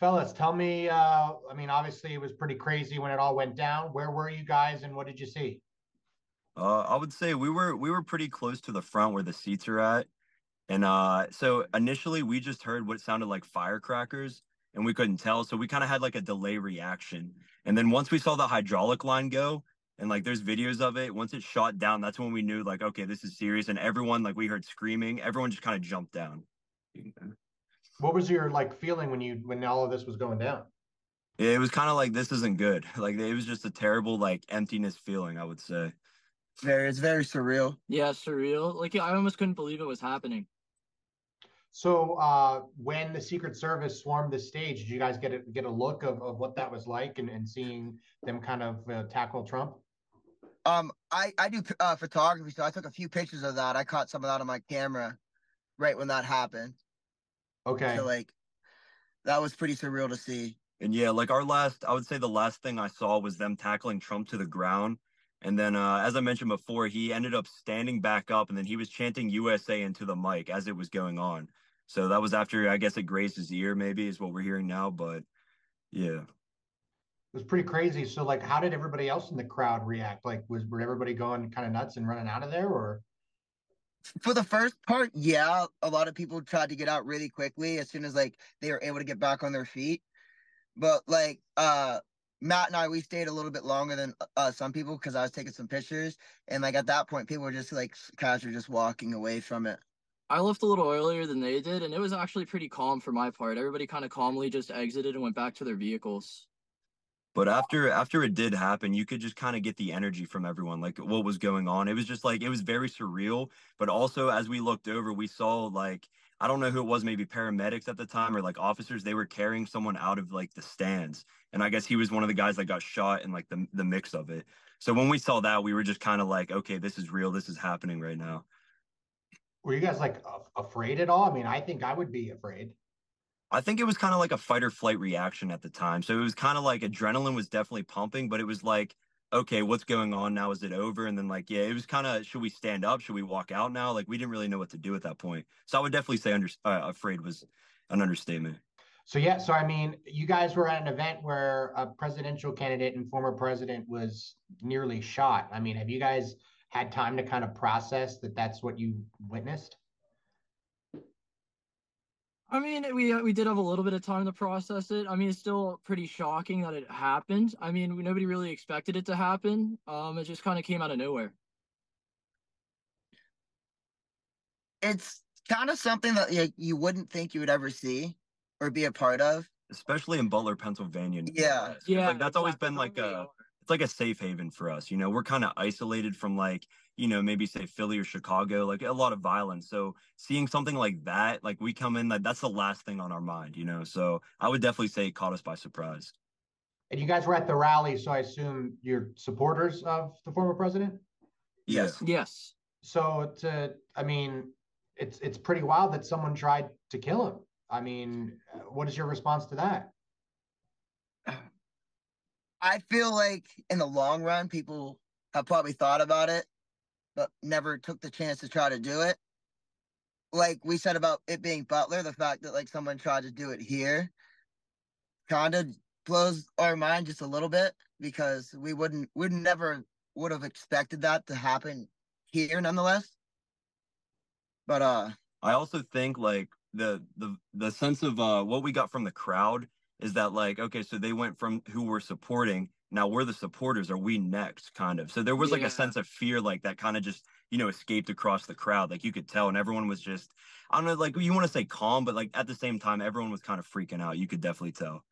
Fellas, tell me, I mean, obviously it was pretty crazy when it all went down. Where were you guys and what did you see? I would say we were pretty close to the front where the seats are at. And so initially we just heard what sounded like firecrackers and we couldn't tell. So we kind of had like a delay reaction. And then once we saw the hydraulic line go and like there's videos of it, once it shot down, that's when we knew like, okay, this is serious. And everyone, like we heard screaming, everyone just kind of jumped down. What was your like feeling when all of this was going down? It was kind of like this isn't good. Like it was just a terrible like emptiness feeling, I would say. It's very surreal. Yeah, surreal. Like I almost couldn't believe it was happening. So when the Secret Service swarmed the stage, did you guys get a look of what that was like and seeing them kind of tackle Trump? I do photography, so I took a few pictures of that. I caught some of that on my camera right when that happened. So Okay. like that was pretty surreal to see. And yeah, like I would say the last thing I saw was them tackling Trump to the ground. And then, as I mentioned before, he ended up standing back up and then he was chanting USA into the mic as it was going on. So that was after, I guess it grazed his ear, maybe is what we're hearing now. But yeah. It was pretty crazy. So like how did everybody else in the crowd react? Like were everybody going kind of nuts and running out of there or For the first part, yeah, a lot of people tried to get out really quickly as soon as like they were able to get back on their feet. But like Matt and I, we stayed a little bit longer than some people because I was taking some pictures, and like at that point, people were just like casually just walking away from it. I left a little earlier than they did, and it was actually pretty calm for my part. Everybody kind of calmly just exited and went back to their vehicles. But after it did happen, you could just kind of get the energy from everyone, like what was going on. It was just like it was very surreal. But also as we looked over, we saw like I don't know who it was, maybe paramedics at the time or like officers, they were carrying someone out of like the stands. And I guess he was one of the guys that got shot in like the mix of it. So when we saw that, we were just kind of like, okay, this is real. This is happening right now. were you guys like afraid at all? I mean, I think I would be afraid. I think it was kind of like a fight or flight reaction at the time. So it was kind of like adrenaline was definitely pumping, but it was like, okay, what's going on now? Is it over? And then like, yeah, it was kind of, should we stand up? Should we walk out now? Like we didn't really know what to do at that point. So I would definitely say afraid was an understatement. So yeah, so I mean, you guys were at an event where a presidential candidate and former president was nearly shot. I mean, have you guys had time to kind of process that that's what you witnessed? I mean, we did have a little bit of time to process it. I mean, it's still pretty shocking that it happened. I mean, nobody really expected it to happen. It just kind of came out of nowhere. It's kind of something that you wouldn't think you would ever see or be a part of. Especially in Butler, Pennsylvania. Yeah, Because Yeah, like that's always exactly. been We like really are. it's like a safe haven for us. You know, we're kind of isolated from like, you know, maybe say Philly or Chicago, like a lot of violence. So seeing something like that, like we come in, like that's the last thing on our mind, you know. So I would definitely say it caught us by surprise. And you guys were at the rally, so I assume you're supporters of the former president. Yeah. yes. Yes. So I mean, it's pretty wild that someone tried to kill him. I mean, what is your response to that? I feel like in the long run, people have probably thought about it, but never took the chance to try to do it. Like we said about it being Butler, the fact that like someone tried to do it here kind of blows our mind just a little bit because we never would have expected that to happen here nonetheless. But I also think like the sense of what we got from the crowd is that like okay, so they went from who we're supporting, now we're the supporters, are we next kind of. So there was like a Yeah. sense of fear like that kind of just, you know, escaped across the crowd. Like you could tell and everyone was just I don't know, like you want to say calm, but like at the same time everyone was kind of freaking out. You could definitely tell.